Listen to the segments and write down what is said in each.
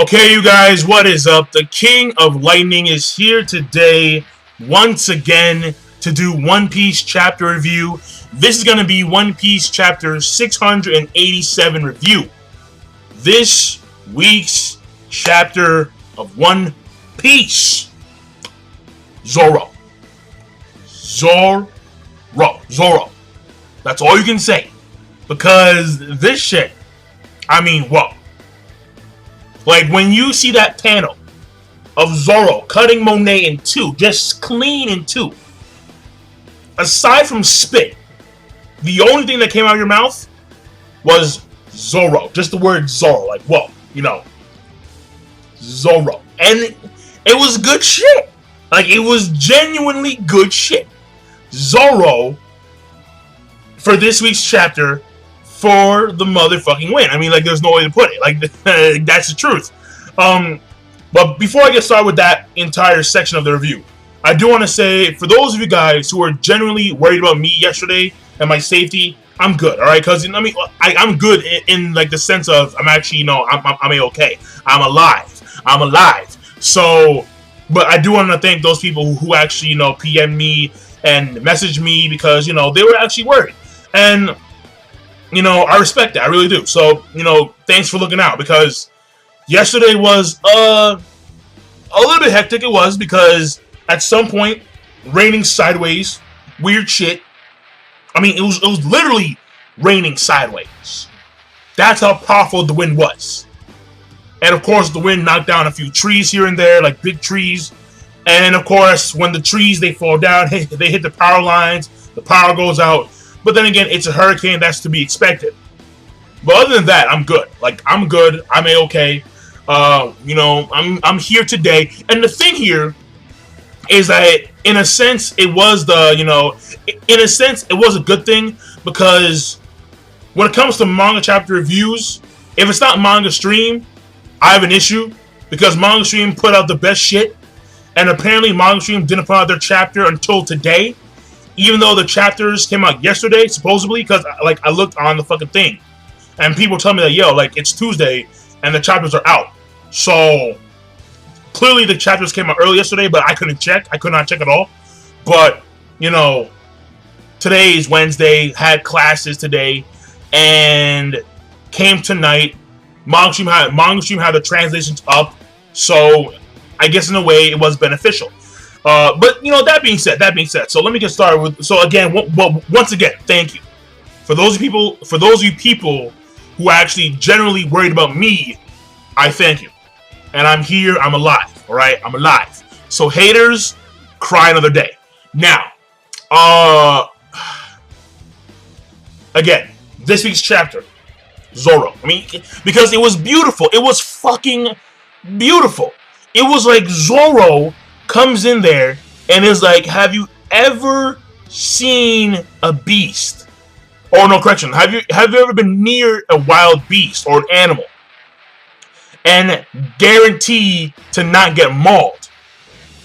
Okay, you guys, what is up? The King of Lightning is here today once again to do One Piece chapter review. This is going to be One Piece chapter 687 review. This week's chapter of One Piece. Zoro. Zoro. That's all you can say. Because this shit, I mean, whoa. Like, when you see that panel of Zoro cutting Monet in two, just clean in two, aside from spit, the only thing that came out of your mouth was Zoro. Just the word Zoro. Like, whoa, you know. Zoro. And it was good shit. Like, it was genuinely good shit. Zoro, for this week's chapter, for the motherfucking win. I mean, like, there's no way to put it. Like, that's the truth. But before I get started with that entire section of the review, I do want to say, for those of you guys who were genuinely worried about me yesterday and my safety, I'm good, all right? Because, I mean, I'm good in like, the sense of I'm actually, you know, I'm okay. I'm alive. So, but I do want to thank those people who actually, you know, PM me and message me because, you know, they were actually worried. And you know, I respect that. I really do. So, you know, thanks for looking out. Because yesterday was a little bit hectic. It was because at some point, raining sideways, weird shit. I mean, it was literally raining sideways. That's how powerful the wind was. And of course, the wind knocked down a few trees here and there, like big trees. And of course, when the trees, they fall down, they hit the power lines, the power goes out. But then again, it's a hurricane, that's to be expected. But other than that, I'm good. Like, I'm good. I'm A-okay. You know, I'm here today. And the thing here is that, in a sense, it was a good thing. Because when it comes to manga chapter reviews, if it's not manga stream, I have an issue. Because manga stream put out the best shit. And apparently manga stream didn't put out their chapter until today. Even though the chapters came out yesterday, supposedly, because like I looked on the fucking thing, and people tell me that, yo, like, it's Tuesday and the chapters are out. So clearly the chapters came out early yesterday, but I couldn't check. I could not check at all. But you know, today is Wednesday. Had classes today, and came tonight. Manga Stream had the translations up, so I guess in a way it was beneficial. But you know, that being said, so let me get started with. So again, once again, thank you for those of you people who actually generally worried about me. I thank you, and I'm here. I'm alive. All right, I'm alive. So haters, cry another day. Now, again, this week's chapter, Zoro. I mean, because it was beautiful. It was fucking beautiful. It was like Zoro comes in there and is like, have you ever seen a beast? Or no, correction, have you ever been near a wild beast or an animal and guarantee to not get mauled?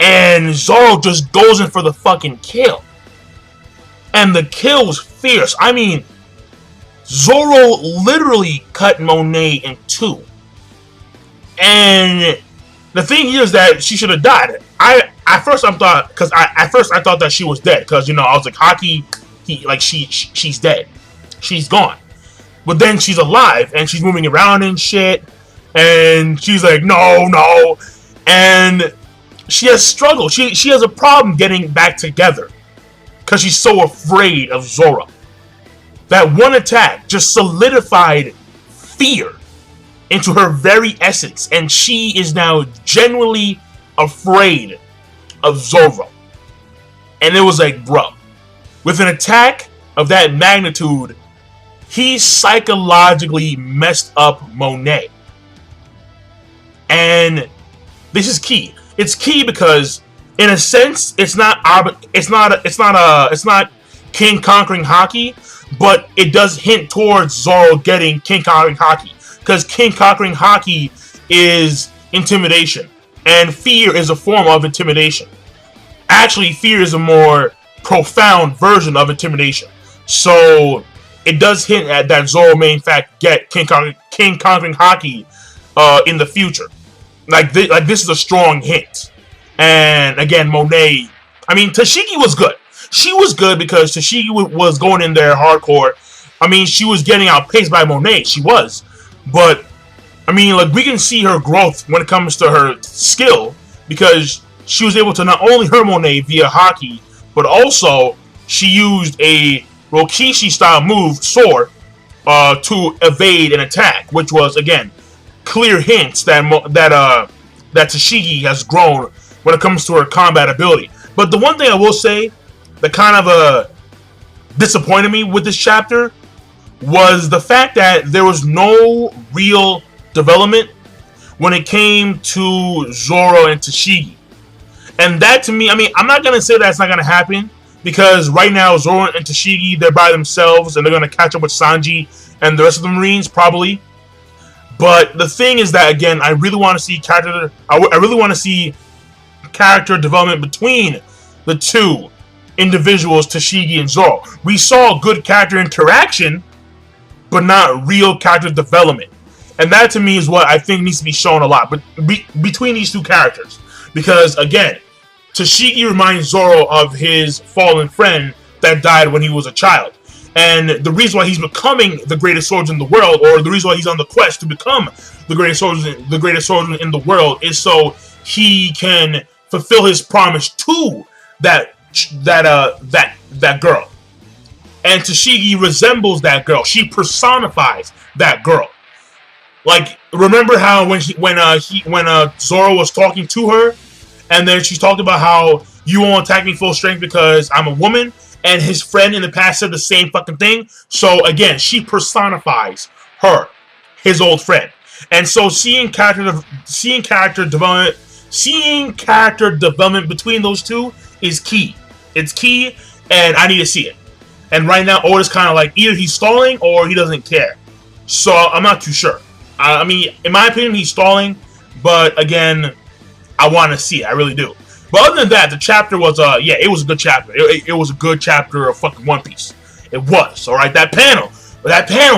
And Zoro just goes in for the fucking kill. And the kill was fierce. I mean, Zoro literally cut Monet in two. And the thing here is that she should have died. At first I thought that she was dead, because you know, I was like, Haki, she's dead, she's gone. But then she's alive and she's moving around and shit, and she's like, no, and she has struggled. She has a problem getting back together because she's so afraid of Zoro. That one attack just solidified fear into her very essence, and she is now genuinely afraid of Zoro. And it was like, bro, with an attack of that magnitude, he psychologically messed up Monet. And this is key. It's key because, in a sense, it's not King conquering Haki, but it does hint towards Zoro getting King conquering Haki. Because King conquering Haki is intimidation, and fear is a form of intimidation. Actually, fear is a more profound version of intimidation. So it does hint at that Zoro may in fact get King conquering Haki in the future. like this is a strong hint. And again, Monet. I mean, Tashigi was good. She was good because Tashigi was going in there hardcore. I mean, she was getting outpaced by Monet. She was, but I mean, like we can see her growth when it comes to her skill because she was able to not only hurt Monet via hockey, but also she used a Rokishi style move, sword, to evade an attack, which was again clear hints that Tashigi has grown when it comes to her combat ability. But the one thing I will say that kind of disappointed me with this chapter was the fact that there was no real development when it came to Zoro and Tashigi. And that to me, I mean, I'm not going to say that's not going to happen because right now Zoro and Tashigi, they're by themselves and they're going to catch up with Sanji and the rest of the Marines probably. But the thing is that, again, I really want to see character development between the two individuals, Tashigi and Zoro. We saw good character interaction, but not real character development. And that to me is what I think needs to be shown a lot but between these two characters. Because, again, Tashigi reminds Zoro of his fallen friend that died when he was a child. And the reason why he's becoming the greatest swordsman in the world, or the reason why he's on the quest to become the greatest swordsman in the world, is so he can fulfill his promise to that girl. And Tashigi resembles that girl. She personifies that girl. Like, remember how when Zoro was talking to her, and then she talked about how you won't attack me full strength because I'm a woman, and his friend in the past said the same fucking thing. So again, she personifies her, his old friend. And so seeing character development between those two is key. It's key, and I need to see it. And right now, Oda's kind of like either he's stalling or he doesn't care. So I'm not too sure. I mean, in my opinion, he's stalling, but again, I want to see it. I really do. But other than that, the chapter was, it was a good chapter. It was a good chapter of fucking One Piece. It was, alright? That panel,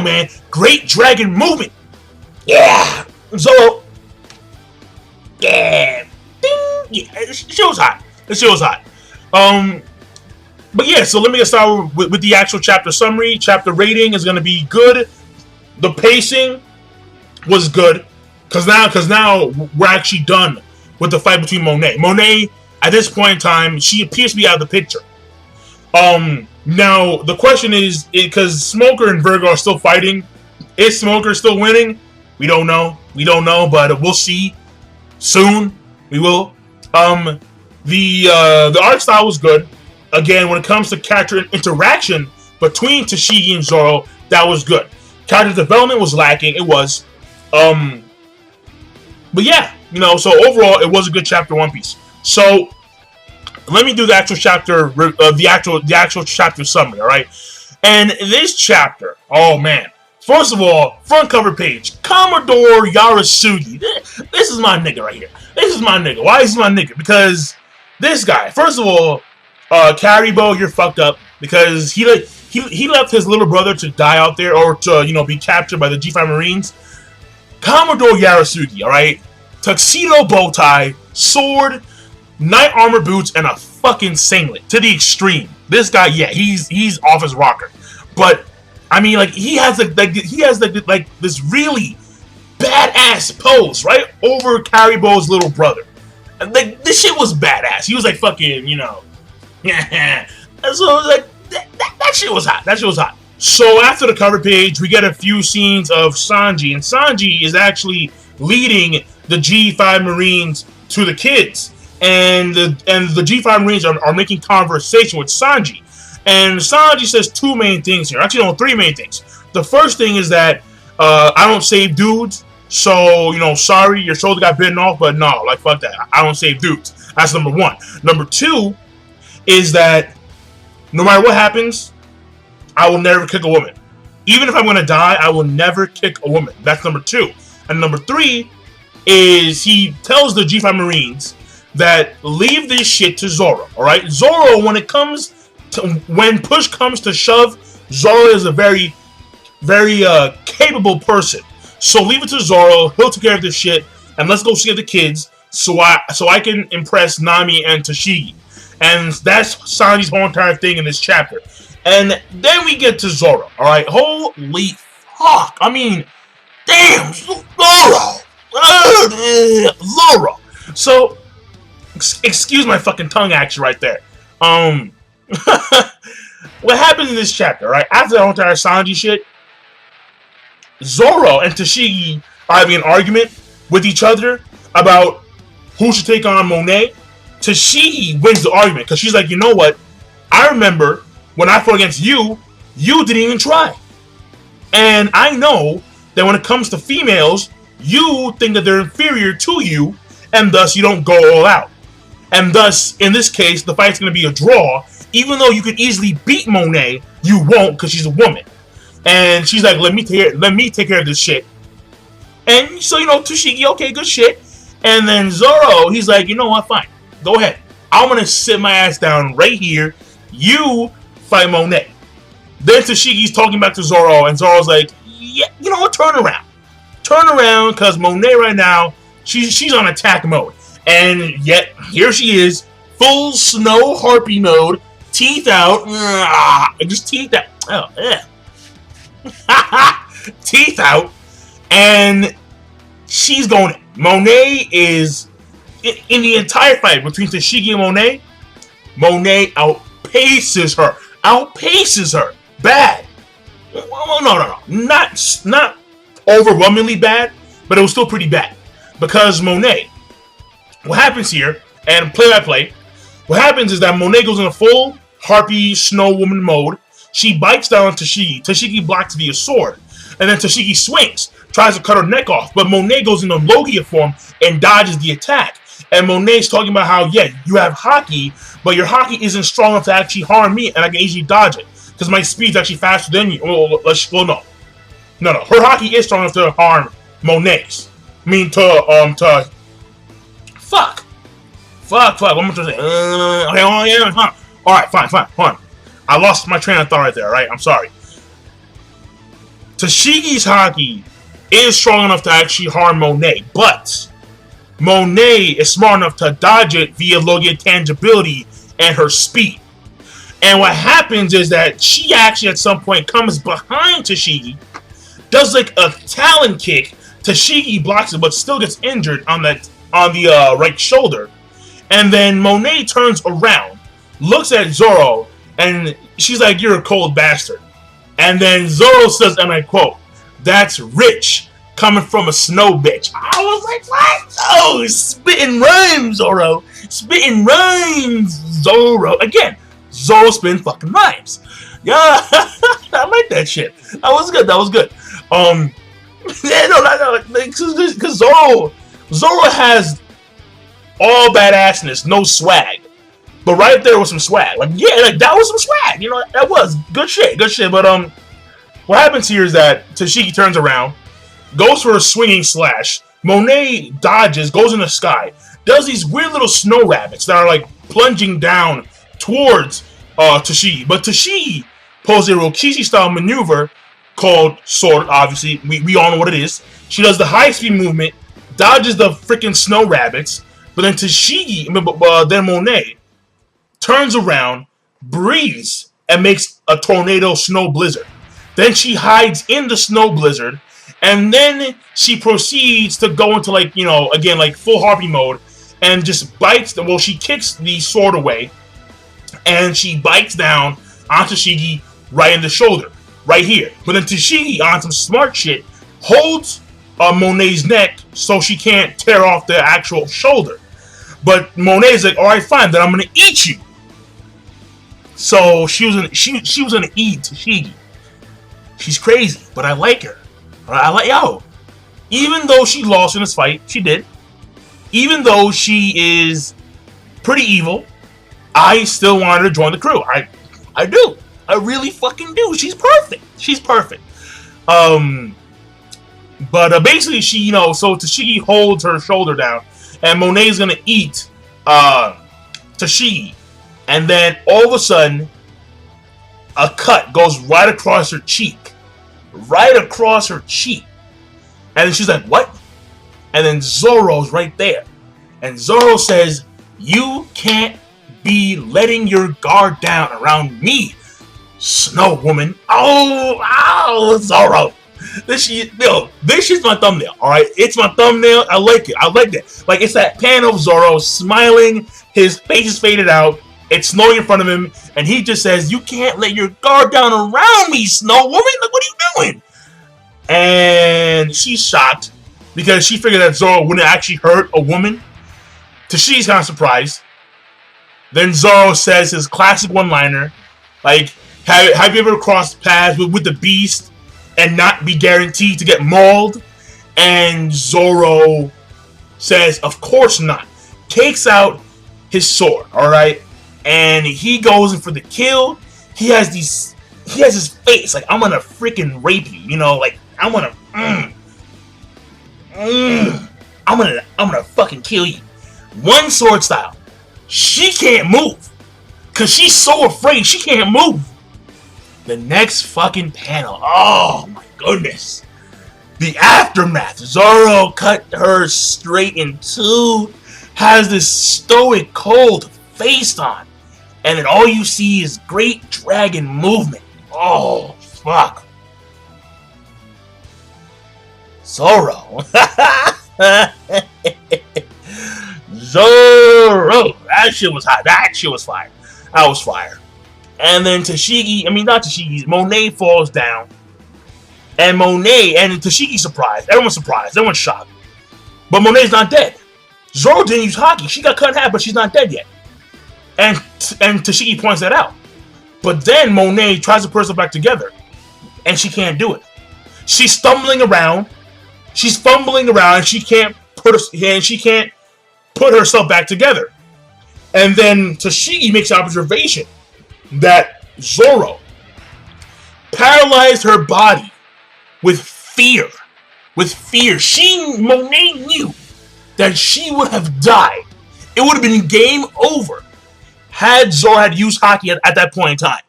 man, great dragon movement. Yeah. Zoro. Yeah. Ding. Yeah, the shit was hot. But yeah, so let me get started with the actual chapter summary. Chapter rating is going to be good. The pacing was good. Because now we're actually done with the fight between Monet. Monet, at this point in time, she appears to be out of the picture. Now, the question is, because Smoker and Virgo are still fighting, is Smoker still winning? We don't know, but we'll see soon. We will. The art style was good. Again, when it comes to character interaction between Tashigi and Zoro, that was good. Character development was lacking. It was. But yeah, so overall, it was a good chapter, One Piece. So let me do the actual chapter, the actual chapter summary. All right, and this chapter, oh man. First of all, front cover page, Commodore Yarasugi. This is my nigga right here. This is my nigga. Why is he my nigga? Because this guy, first of all, Karibo, you're fucked up because he left his little brother to die out there or to be captured by the G5 Marines. Commodore Yarasugi, all right, tuxedo bow tie, sword, knight armor boots, and a fucking singlet to the extreme. This guy, yeah, he's off his rocker, but I mean, like he has this really badass pose right over Karibo's little brother, and like this shit was badass. He was like fucking, yeah. So it was like that shit was hot. That shit was hot. So after the cover page, we get a few scenes of Sanji, and Sanji is actually leading the G5 Marines to the kids, and the G5 Marines are making conversation with Sanji, and Sanji says two main things here. Actually, no, three main things. The first thing is that I don't save dudes, so sorry, your shoulder got bitten off, but no, like fuck that. I don't save dudes. That's number one. Number two is that no matter what happens, I will never kick a woman. Even if I'm going to die, I will never kick a woman. That's number two. And number three is he tells the G5 Marines that leave this shit to Zoro. Alright? Zoro, when push comes to shove, Zoro is a very, very capable person. So leave it to Zoro. He'll take care of this shit. and let's go save the kids so I can impress Nami and Tashigi. And that's Sanji's whole entire thing in this chapter. And then we get to Zoro. All right, holy fuck! I mean, damn, Zoro, Zoro. So, excuse my fucking tongue action right there. What happens in this chapter, right? After the whole entire Sanji shit, Zoro and Tashigi are having an argument with each other about who should take on Monet. Tashigi wins the argument because she's like, you know what? I remember when I fought against you, you didn't even try. And I know that when it comes to females, you think that they're inferior to you, and thus you don't go all out. And thus, in this case, the fight's going to be a draw. Even though you could easily beat Monet, you won't because she's a woman. And she's like, let me take care of this shit. And so, you know, Tashigi, okay, good shit. And then Zoro, he's like, you know what, fine. Go ahead. I'm going to sit my ass down right here. You fight Monet. Then Tashigi's talking back to Zoro, and Zoro's like, yeah, you know what, turn around. Turn around, because Monet right now, she's on attack mode. And yet, here she is, full snow harpy mode, teeth out. Just teeth out. Oh, yeah. Teeth out. And she's going in. Monet is, in the entire fight between Tashigi and Monet outpaces her. Outpaces her. Bad. Well, no. Not overwhelmingly bad, but it was still pretty bad. Because Monet, what happens here, and play by play, what happens is that Monet goes in a full harpy snow woman mode. She bites down on Tashigi. Tashigi blocks via sword. And then Tashigi swings, tries to cut her neck off. But Monet goes into Logia form and dodges the attack. And Monet's talking about how, yeah, you have Haki, but your Haki isn't strong enough to actually harm me, and I can easily dodge it. Because my speed's actually faster than you. Well, no. No. Her Haki is strong enough to harm Monet's. I mean, Fuck. What am I trying to say? Alright, fine. Hold on. I lost my train of thought right there, right? I'm sorry. Tashigi's Haki is strong enough to actually harm Monet, but Monet is smart enough to dodge it via Logia tangibility and her speed. And what happens is that she actually at some point comes behind Tashigi, does like a talon kick. Tashigi blocks it, but still gets injured on the right shoulder. And then Monet turns around, looks at Zoro, and she's like, "You're a cold bastard." And then Zoro says, and I quote, "That's rich coming from a snow bitch." I was like, what? Oh, spitting rhymes, Zoro. Spitting rhymes, Zoro. Again, Zoro spitting fucking rhymes. Yeah, I like that shit. That was good. Yeah, no, because Zoro has all badassness, no swag. But right there was some swag. Like, yeah, like that was some swag. You know, that was good shit. But what happens here is that Tashigi turns around, goes for a swinging slash. Monet dodges, goes in the sky, does these weird little snow rabbits that are like plunging down towards Tashigi. But Tashigi pulls a Rokishi style maneuver called Sword. Obviously, we all know what it is. She does the high speed movement, dodges the freaking snow rabbits. But then then Monet turns around, breathes, and makes a tornado snow blizzard. Then she hides in the snow blizzard, and then she proceeds to go into like, you know, again, like full harpy mode, and just bites, she kicks the sword away, and she bites down on Tashigi right in the shoulder, right here. But then Tashigi, on some smart shit, holds Monet's neck so she can't tear off the actual shoulder. But Monet's like, alright, fine, then I'm gonna eat you. So she was gonna eat Tashigi. She's crazy, but I like her. Even though she lost in this fight, she did. Even though she is pretty evil, I still want her to join the crew. I do. I really fucking do. She's perfect. But basically, she, you know, so Tashigi holds her shoulder down, and Monet's gonna eat Tashigi, and then all of a sudden, a cut goes right across her cheek, and then she's like, "What?" And then Zoro's right there. And Zoro says, "You can't be letting your guard down around me, Snow Woman." Oh, Zoro. This is my thumbnail, alright? It's my thumbnail. I like it. I like it. Like, it's that panel of Zoro smiling, his face is faded out, it's snowing in front of him, and he just says, "You can't let your guard down around me, Snow Woman. Like, what are you doing?" And she's shocked because she figured that Zoro wouldn't actually hurt a woman. Tashi's kind of surprised. Then Zoro says his classic one-liner, like, have you ever crossed paths with the Beast and not be guaranteed to get mauled? And Zoro says, "Of course not." Takes out his sword, alright? And he goes in for the kill. He has his face, like, "I'm gonna freaking rape you," you know, like, I'm gonna fucking kill you. One sword style. She can't move. Cause she's so afraid she can't move. The next fucking panel. Oh my goodness. The aftermath. Zoro cut her straight in two. Has this stoic cold face on. And then all you see is great dragon movement. Oh, fuck. Zoro. Zoro. That shit was hot. That shit was fire. That was fire. And then Monet falls down. And Tashigi's surprised. Everyone's surprised. Everyone's shocked. But Monet's not dead. Zoro didn't use haki. She got cut in half, but she's not dead yet. And Tashigi points that out. But then Monet tries to put herself back together. And she can't do it. She's stumbling around. She's fumbling around. And she can't put herself back together. And then Tashigi makes an observation that Zoro paralyzed her body with fear. Monet knew that she would have died. It would have been game over had Zoro had used haki at that point in time.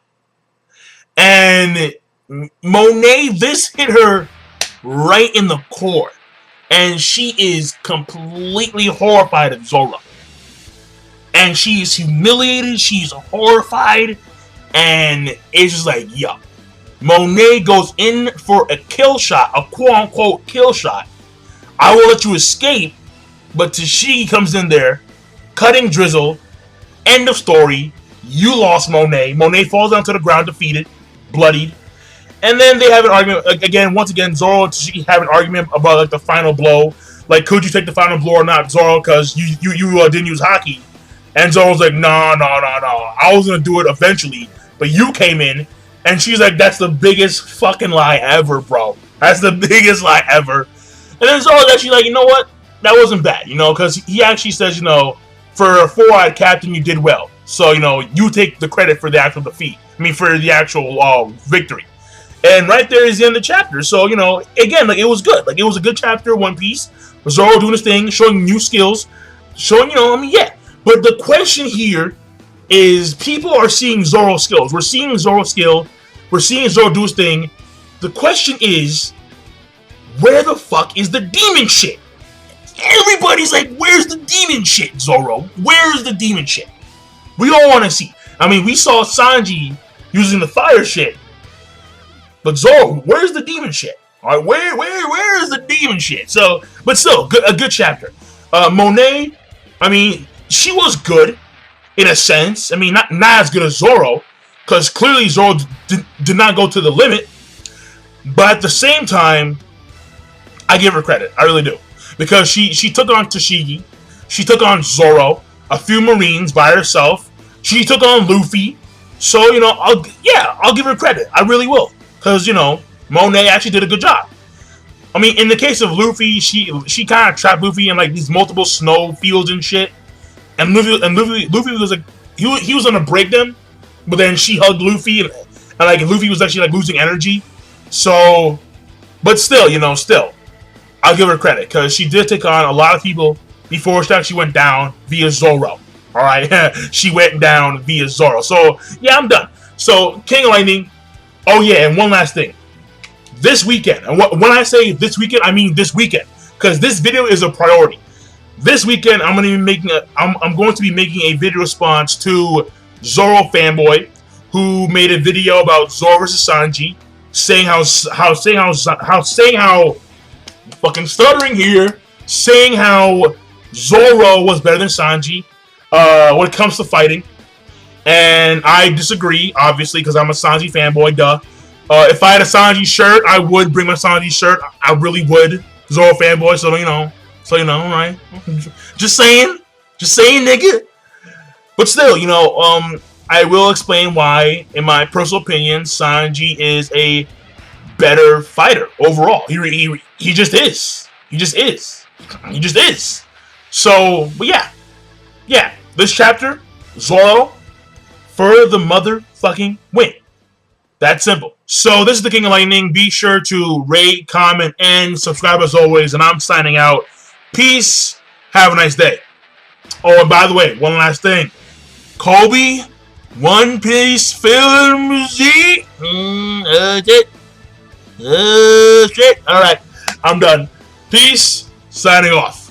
And Monet, this hit her right in the core. And she is completely horrified of Zoro. And she's humiliated, she's horrified, and it's just like, yo. Monet goes in for a kill shot, a quote-unquote kill shot. "I will let you escape," but Tashigi comes in there, cutting Drizzle. End of story. You lost, Monet. Monet falls down to the ground, defeated, bloodied. And then they have an argument, once again, Zoro and Tashigi have an argument about, like, the final blow. Like, could you take the final blow or not, Zoro, because you didn't use haki. And Zoro's like, no. I was going to do it eventually, but you came in. And she's like, "That's the biggest fucking lie ever, bro. That's the biggest lie ever." And then Zoro's actually like, "You know what? That wasn't bad, because he actually says, for a 4-eyed captain, you did well. So, you take the credit for the actual defeat. For the actual victory." And right there is the end of the chapter. So, again, like, it was good. Like, it was a good chapter, One Piece. Zoro doing his thing, showing new skills. Showing, yeah. But the question here is, people are seeing Zoro's skills. We're seeing Zoro's skill. We're seeing Zoro do his thing. The question is, where the fuck is the demon shit? Everybody's like, where's the demon shit, Zoro? Where's the demon shit? We all want to see. We saw Sanji using the fire shit. But Zoro, where's the demon shit? All right, where is the demon shit? So, but still, a good chapter. Monet, she was good in a sense. Not as good as Zoro, because clearly Zoro did not go to the limit. But at the same time, I give her credit. I really do. Because she took on Tashigi. She took on Zoro. A few Marines by herself. She took on Luffy. So, I'll give her credit. I really will. Because, Monet actually did a good job. In the case of Luffy, she kind of trapped Luffy in, like, these multiple snow fields and shit. And Luffy was like, he was gonna break them, but then she hugged Luffy, and like Luffy was actually like losing energy. So, but still, I'll give her credit because she did take on a lot of people before she actually went down via Zoro. All right, she went down via Zoro. So yeah, I'm done. So King of Lightning. Oh yeah, and one last thing. This weekend, and when I say this weekend, I mean this weekend, because this video is a priority. This weekend, I'm going to be making a video response to Zoro fanboy, who made a video about Zoro versus Sanji, saying how fucking stuttering here, saying how Zoro was better than Sanji when it comes to fighting. And I disagree, obviously, because I'm a Sanji fanboy, duh. If I had a Sanji shirt, I would bring my Sanji shirt. I really would. Zoro fanboy, so you know, right? Just saying, nigga. But still, you know, I will explain why, in my personal opinion, Sanji is a better fighter overall. He just is. He just is. So, but yeah. This chapter, Zoro for the motherfucking win. That's simple. So this is the King of Lightning. Be sure to rate, comment, and subscribe as always. And I'm signing out. Peace. Have a nice day. Oh, and by the way, one last thing. Kobe, One Piece Film Z. Shit. Alright. I'm done. Peace. Signing off.